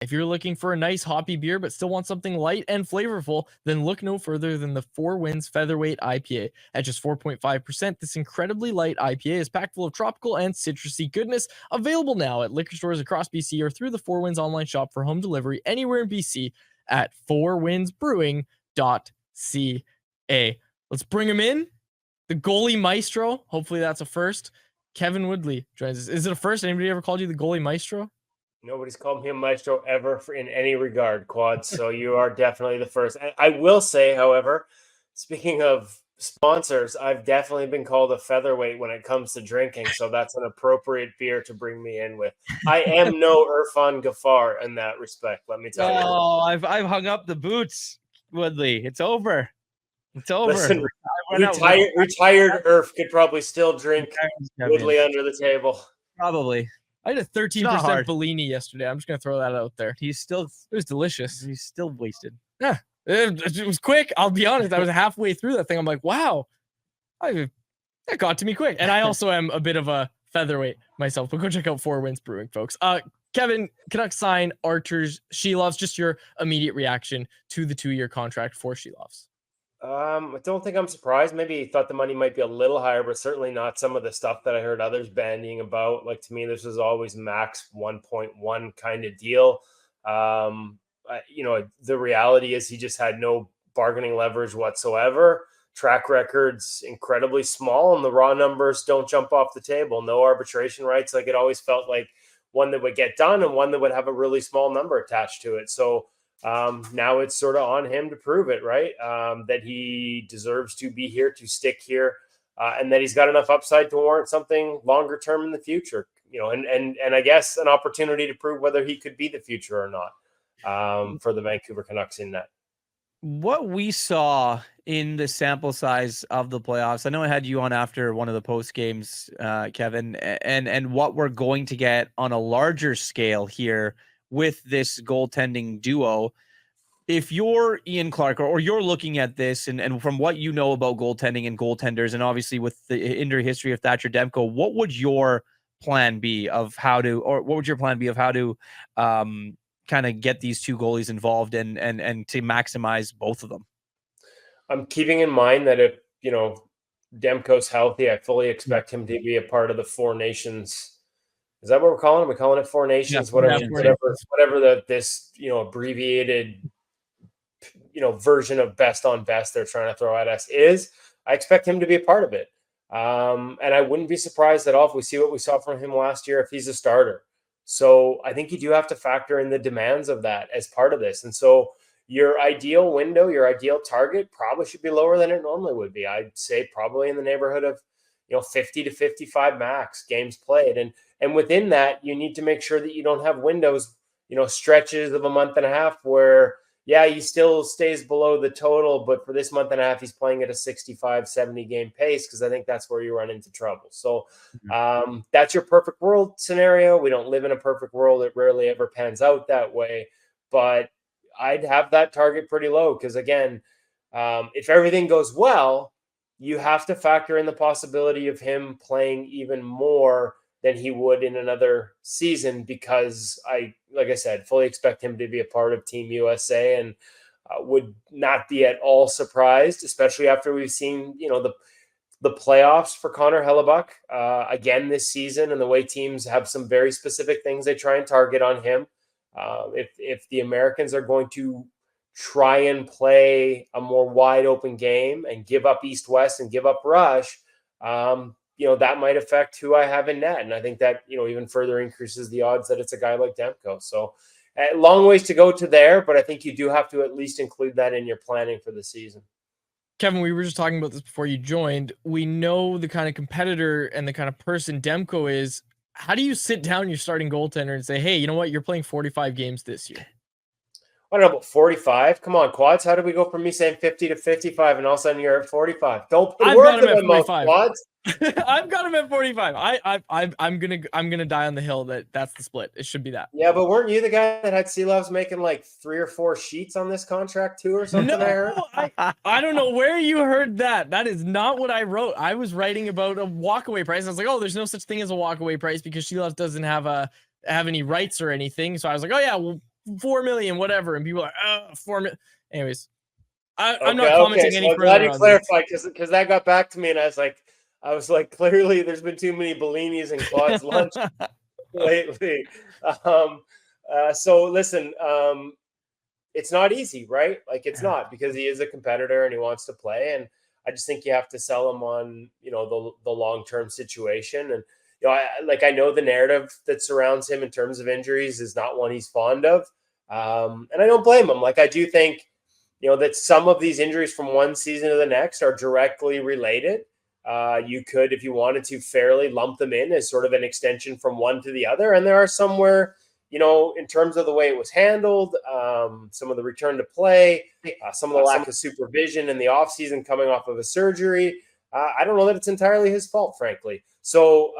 If you're looking for a nice hoppy beer but still want something light and flavorful, then look no further than the Four Winds Featherweight IPA. At just 4.5%, this incredibly light IPA is packed full of tropical and citrusy goodness, available now at liquor stores across BC or through the Four Winds online shop for home delivery anywhere in BC at fourwindsbrewing.ca. Let's bring him in. The goalie maestro. Hopefully that's a first. Kevin Woodley joins us. Is it a first? Anybody ever called you the goalie maestro? Nobody's called me a maestro ever in any regard, Quad. So you are definitely the first. I will say, however, speaking of sponsors, I've definitely been called a featherweight when it comes to drinking. So that's an appropriate beer to bring me in with. I am no Irfan Ghaffar in that respect. Let me tell you. Oh, I've hung up the boots, Woodley. It's over. It's over. Listen, retired Irf could probably still drink Woodley under the table. Probably. I had a 13% Bellini yesterday. I'm just going to throw that out there. It was delicious. He's still wasted. Yeah. It was quick. I'll be honest. I was halfway through that thing. I'm like, wow. That got to me quick. And I also am a bit of a featherweight myself. But go check out Four Winds Brewing, folks. Kevin, Canucks sign Arturs Silovs. Just your immediate reaction to the 2-year contract for Silovs. I don't think I'm surprised. Maybe he thought the money might be a little higher, but certainly not some of the stuff that I heard others bandying about. Like, to me, this was always max 1.1 kind of deal. The reality is he just had no bargaining leverage whatsoever. Track record's incredibly small, and the raw numbers don't jump off the table. No arbitration rights. Like, it always felt like one that would get done and one that would have a really small number attached to it. So now it's sort of on him to prove it, right? That he deserves to be here, to stick here, and that he's got enough upside to warrant something longer term in the future, and I guess an opportunity to prove whether he could be the future or not for the Vancouver Canucks in that. What we saw in the sample size of the playoffs, I know I had you on after one of the post games, Kevin, and what we're going to get on a larger scale here with this goaltending duo. If you're Ian Clark or you're looking at this and from what you know about goaltending and goaltenders, and obviously with the injury history of Thatcher Demko, what would your plan be of how to kind of get these two goalies involved and to maximize both of them? I'm keeping in mind that if, Demko's healthy, I fully expect him to be a part of the Four Nations. Is that what we're calling it? We're calling it Four Nations, whatever this abbreviated version of best on best they're trying to throw at us is. I expect him to be a part of it, and I wouldn't be surprised at all if we see what we saw from him last year if he's a starter. So I think you do have to factor in the demands of that as part of this, and so your ideal window, your ideal target probably should be lower than it normally would be. I'd say probably in the neighborhood of 50 to 55 max games played. And within that, you need to make sure that you don't have windows, stretches of a month and a half where, he still stays below the total, but for this month and a half, he's playing at a 65, 70 game pace, because I think that's where you run into trouble. So that's your perfect world scenario. We don't live in a perfect world. It rarely ever pans out that way. But I'd have that target pretty low because, again, if everything goes well, you have to factor in the possibility of him playing even more than he would in another season, because like I said, fully expect him to be a part of Team USA and would not be at all surprised, especially after we've seen, the playoffs for Connor Hellebuyck again this season, and the way teams have some very specific things they try and target on him. If the Americans are going to try and play a more wide open game and give up east-west and give up rush, that might affect who I have in net. And I think that, even further increases the odds that it's a guy like Demko. So long ways to go to there, but I think you do have to at least include that in your planning for the season. Kevin, we were just talking about this before you joined. We know the kind of competitor and the kind of person Demko is. How do you sit down your starting goaltender and say, hey, you know what? You're playing 45 games this year. I don't know about 45. Come on, Quads. How do we go from me saying 50 to 55 and all of a sudden you're at 45? Don't put words in my mouth, Quads. I've got him at 45. I'm gonna die on the hill that's the split. It should be that. Yeah, but weren't you the guy that had Silovs making like 3 or 4 sheets on this contract too, or something? No, I don't know where you heard that. That is not what I wrote. I was writing about a walkaway price. I was like, oh, there's no such thing as a walkaway price because Silovs doesn't have any rights or anything. So I was like, oh yeah, well, 4 million, whatever. And people are like, 4 million. Anyways, I'm not commenting any so further. I'm glad you clarified because that got back to me, and I was like, clearly there's been too many Bellinis and Claude's lunch lately. So listen, it's not easy, right? Like it's not, because he is a competitor and he wants to play, and I just think you have to sell him on, you know, the long-term situation. And you know, I know the narrative that surrounds him in terms of injuries is not one he's fond of, and I don't blame him. Like I do think, you know, that some of these injuries from one season to the next are directly related. You could, if you wanted to, fairly lump them in as sort of an extension from one to the other. And there are some where, you know, in terms of the way it was handled, some of the return to play, some of the lack of supervision in the offseason coming off of a surgery. I don't know that it's entirely his fault, frankly. So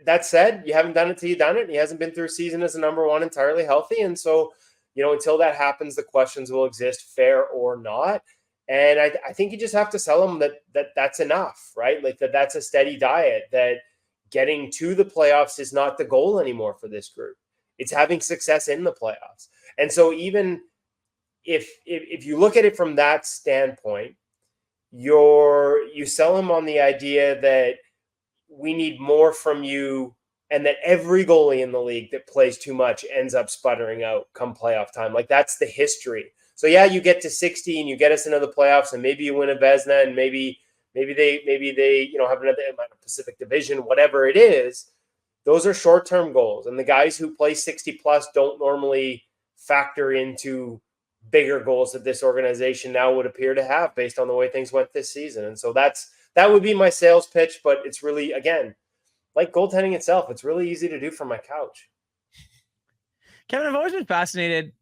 that said, you haven't done it till you've done it. And he hasn't been through a season as a number one entirely healthy. And so, you know, until that happens, the questions will exist, fair or not. And I think you just have to sell them that's enough, right? Like that's a steady diet, that getting to the playoffs is not the goal anymore for this group. It's having success in the playoffs. And so even if you look at it from that standpoint, you sell them on the idea that we need more from you, and that every goalie in the league that plays too much ends up sputtering out come playoff time. Like that's the history. So yeah, you get to 60 and you get us into the playoffs, and maybe you win a Vezina, and maybe they you know, have another Pacific Division, whatever it is. Those are short-term goals, and the guys who play 60 plus don't normally factor into bigger goals that this organization now would appear to have based on the way things went this season. And so that would be my sales pitch, but it's really, again, like goaltending itself, it's really easy to do from my couch. Kevin, I've always been fascinated,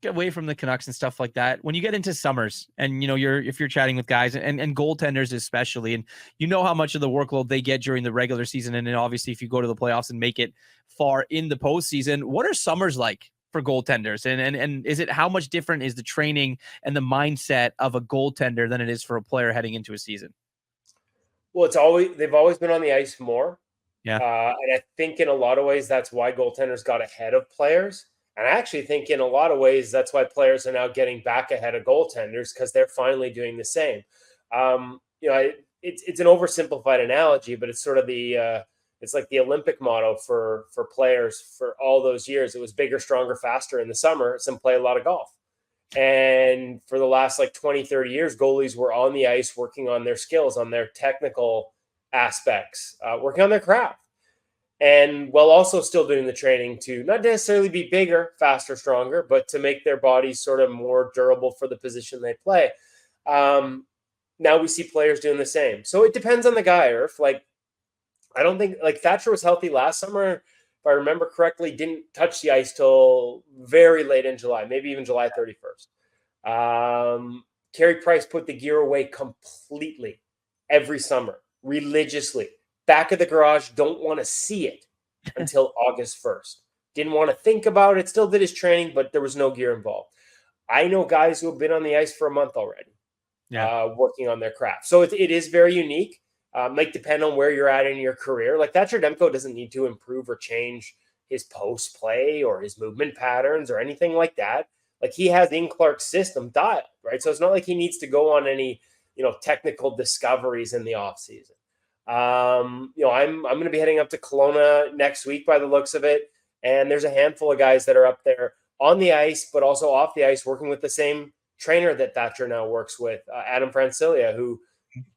away from the Canucks and stuff like that, when you get into summers and, you know, if you're chatting with guys and goaltenders especially, and you know how much of the workload they get during the regular season. And then obviously if you go to the playoffs and make it far in the postseason, what are summers like for goaltenders? And is it, how much different is the training and the mindset of a goaltender than it is for a player heading into a season? Well, they've always been on the ice more. Yeah. And I think in a lot of ways, that's why goaltenders got ahead of players. And I actually think in a lot of ways, that's why players are now getting back ahead of goaltenders, because they're finally doing the same. You know, it's an oversimplified analogy, but it's sort of it's like the Olympic motto for players for all those years. It was bigger, stronger, faster in the summer. Some play a lot of golf. And for the last like 20, 30 years, goalies were on the ice working on their skills, on their technical aspects, working on their craft. And while also still doing the training to not necessarily be bigger, faster, stronger, but to make their bodies sort of more durable for the position they play. Now we see players doing the same. So it depends on the guy, Irf. Like, I don't think, like, Thatcher was healthy last summer, if I remember correctly, didn't touch the ice till very late in July, maybe even July 31st. Carey Price put the gear away completely every summer, religiously. Back of the garage, don't want to see it until August 1st. Didn't want to think about it, still did his training, but there was no gear involved. I know guys who have been on the ice for a month already, working on their craft. So it is very unique. Might depend on where you're at in your career. Like Thatcher Demko doesn't need to improve or change his post play or his movement patterns or anything like that. Like he has in Clark's system dialed, right? So it's not like he needs to go on any, you know, technical discoveries in the offseason. You know, I'm going to be heading up to Kelowna next week by the looks of it. And there's a handful of guys that are up there on the ice, but also off the ice, working with the same trainer that Thatcher now works with, Adam Francilia, who,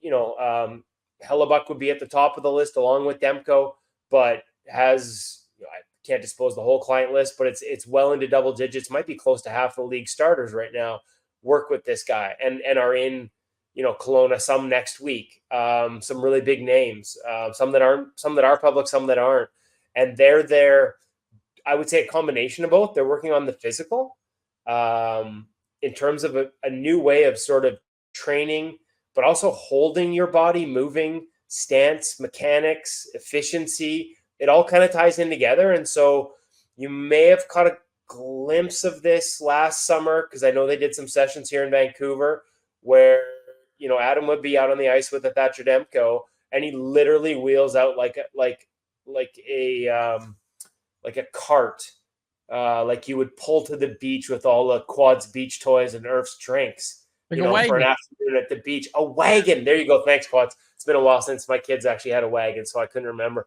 you know, Hellebuck would be at the top of the list along with Demko, but has, you know, I can't disclose the whole client list, but it's well into double digits, might be close to half the league starters right now work with this guy and are in, you know, Kelowna, some next week, some really big names, some that are public, some that aren't. And they're there, I would say a combination of both. They're working on the physical in terms of a new way of sort of training, but also holding your body, moving, stance, mechanics, efficiency. It all kind of ties in together. And so you may have caught a glimpse of this last summer, because I know they did some sessions here in Vancouver where, you know, Adam would be out on the ice with a Thatcher Demko, and he literally wheels out like a cart like you would pull to the beach with all the Quads beach toys and Earth's drinks, Like you a know, for an wagon. afternoon at the beach. A wagon. There you go. Thanks, Quads. It's been a while since my kids actually had a wagon, so I couldn't remember.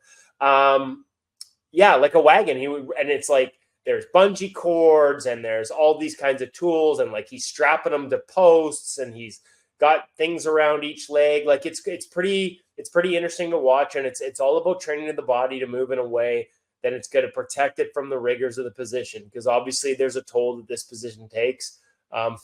Yeah, like a wagon. And it's like there's bungee cords and there's all these kinds of tools, and like he's strapping them to posts and he's got things around each leg. Like it's pretty interesting to watch, and it's all about training the body to move in a way that it's going to protect it from the rigors of the position, because obviously there's a toll that this position takes.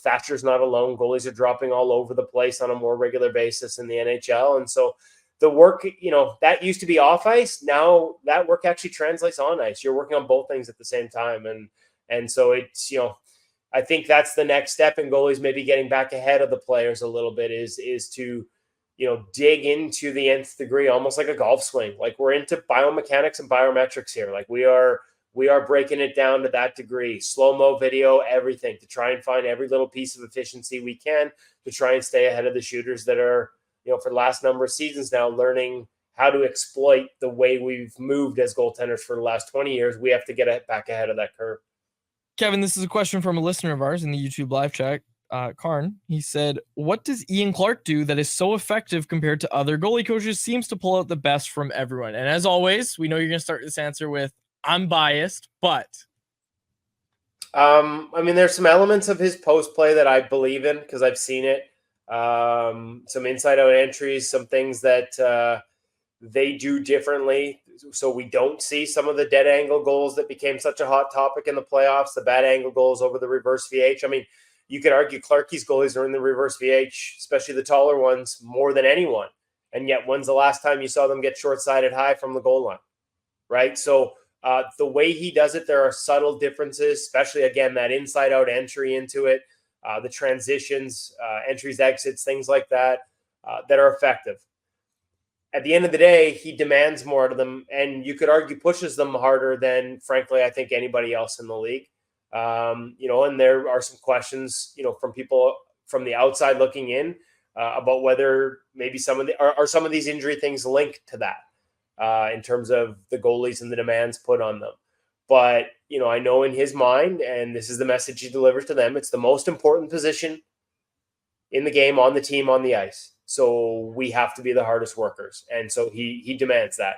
Thatcher's not alone. Goalies are dropping all over the place on a more regular basis in the NHL, and so the work, you know, that used to be off ice. Now that work actually translates on ice. You're working on both things at the same time, and so it's, you know, I think that's the next step in goalies maybe getting back ahead of the players a little bit is to, you know, dig into the nth degree, almost like a golf swing. Like we're into biomechanics and biometrics here. Like we are breaking it down to that degree, slow-mo video, everything, to try and find every little piece of efficiency we can to try and stay ahead of the shooters that are, you know, for the last number of seasons now, learning how to exploit the way we've moved as goaltenders for the last 20 years. We have to get back ahead of that curve. Kevin, this is a question from a listener of ours in the YouTube live chat. Karn, he said, what does Ian Clark do that is so effective compared to other goalie coaches, seems to pull out the best from everyone? And as always, we know you're going to start this answer with, I'm biased, but. I mean, there's some elements of his post play that I believe in because I've seen it. Some inside out entries, some things that they do differently. So we don't see some of the dead angle goals that became such a hot topic in the playoffs, the bad angle goals over the reverse VH. I mean, you could argue Clarkie's goalies are in the reverse VH, especially the taller ones, more than anyone. And yet, when's the last time you saw them get short-sided high from the goal line, right? So the way he does it, there are subtle differences, especially, again, that inside-out entry into it, the transitions, entries, exits, things like that, that are effective. At the end of the day, he demands more out of them, and you could argue pushes them harder than, frankly, I think anybody else in the league. You know, and there are some questions, you know, from people from the outside looking in about whether maybe some of these injury things linked to that in terms of the goalies and the demands put on them. But, you know, I know in his mind, and this is the message he delivers to them, it's the most important position in the game, on the team, on the ice. So we have to be the hardest workers. And so he demands that.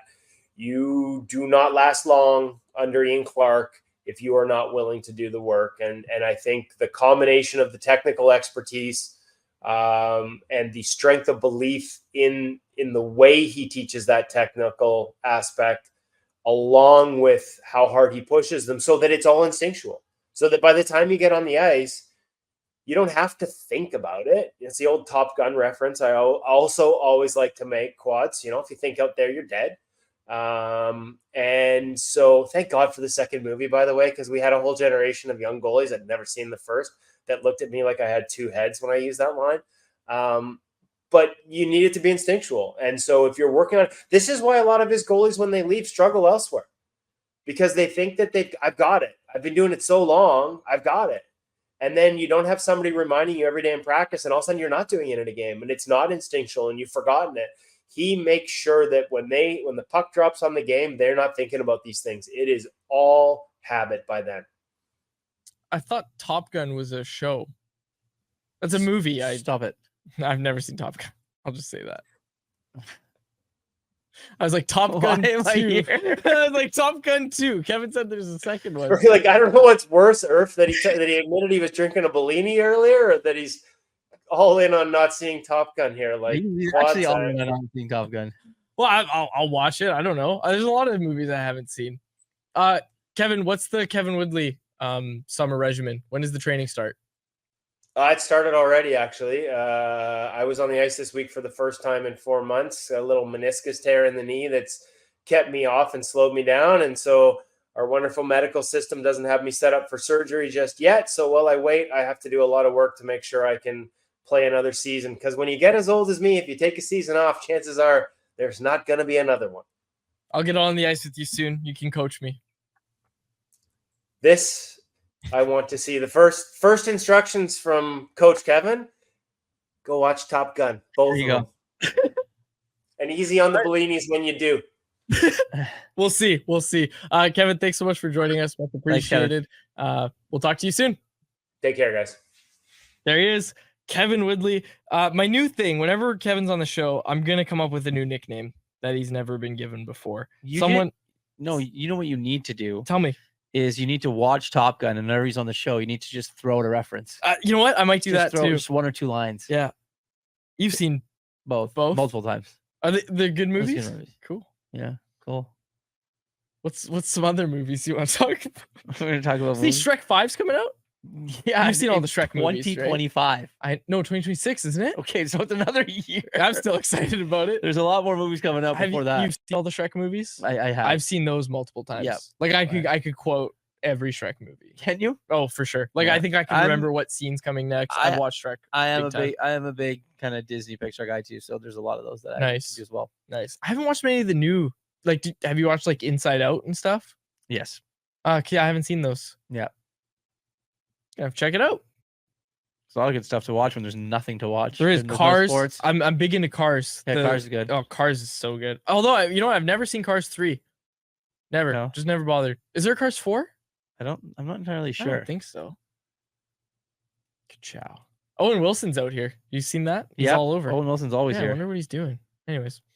You do not last long under Ian Clark if you are not willing to do the work. And I think the combination of the technical expertise and the strength of belief in the way he teaches that technical aspect, along with how hard he pushes them, so that it's all instinctual, so that by the time you get on the ice, you don't have to think about it. It's the old Top Gun reference. I also always like to make, Quads. You know, if you think out there, you're dead. And so thank God for the second movie, by the way, because we had a whole generation of young goalies I'd never seen the first that looked at me like I had two heads when I used that line. But you need it to be instinctual. And so if you're working on, this is why a lot of his goalies, when they leave, struggle elsewhere, because they think that I've got it. I've been doing it so long. I've got it. And then you don't have somebody reminding you every day in practice, and all of a sudden you're not doing it in a game, and it's not instinctual, and you've forgotten it. He makes sure that when the puck drops on the game, they're not thinking about these things. It is all habit by then. I thought Top Gun was a show. That's a movie. Stop it. I've never seen Top Gun. I'll just say that. I was like, Top Gun 2. I was like, Top Gun 2. Kevin said there's a second one. Like, I don't know what's worse, Irf, that he admitted he was drinking a Bellini earlier, or that he's all in on not seeing Top Gun here. Like, he's actually all in on seeing Top Gun. Well, I'll watch it. I don't know. There's a lot of movies I haven't seen. Kevin, what's the Kevin Woodley summer regimen? When does the training start? It started already, actually. I was on the ice this week for the first time in 4 months. A little meniscus tear in the knee that's kept me off and slowed me down. And so our wonderful medical system doesn't have me set up for surgery just yet. So while I wait, I have to do a lot of work to make sure I can play another season. Because when you get as old as me, if you take a season off, chances are there's not going to be another one. I'll get on the ice with you soon. You can coach me. I want to see the first instructions from Coach Kevin. Go watch Top Gun. Both of them. And easy on the Bellinis when you do. We'll see. We'll see. Kevin, thanks so much for joining us. Much appreciated. We'll talk to you soon. Take care, guys. There he is, Kevin Woodley. My new thing, whenever Kevin's on the show, I'm going to come up with a new nickname that he's never been given before. No, you know what you need to do? Tell me. Is you need to watch Top Gun, and whenever he's on the show, you need to just throw out a reference. You know what? I might do that too. Just 1 or 2 lines. Yeah. You've seen both multiple times. Are they good movies? Good movies? Cool. Yeah, cool. What's some other movies you want to talk about? We're going to talk about See, Shrek 5's coming out? Yeah, you've seen all the Shrek movies, 2025. Right? No, 2026, isn't it? Okay, so it's another year. I'm still excited about it. There's a lot more movies coming out before that. You've seen all the Shrek movies? I have. I've seen those multiple times. Yeah. Like I could quote every Shrek movie. Can you? Oh, for sure. Like I think I can remember what scene's coming next. I've watched Shrek. I am a big kind of Disney Pixar guy too. So there's a lot of those that I do as well. Nice. I haven't watched many of the new. Like, have you watched like Inside Out and stuff? Yes. Okay, I haven't seen those. Yeah. Yeah, check it out. There's a lot of good stuff to watch when there's nothing to watch. There is Cars. No I'm big into Cars. Yeah, Cars is good. Oh, Cars is so good. Although you know what? I've never seen Cars 3. Never. No. Just never bothered. Is there a Cars 4? I'm not entirely sure. I don't think so. Ka-chow. Owen Wilson's out here. You seen that? He's all over. Owen Wilson's always here. I wonder what he's doing. Anyways.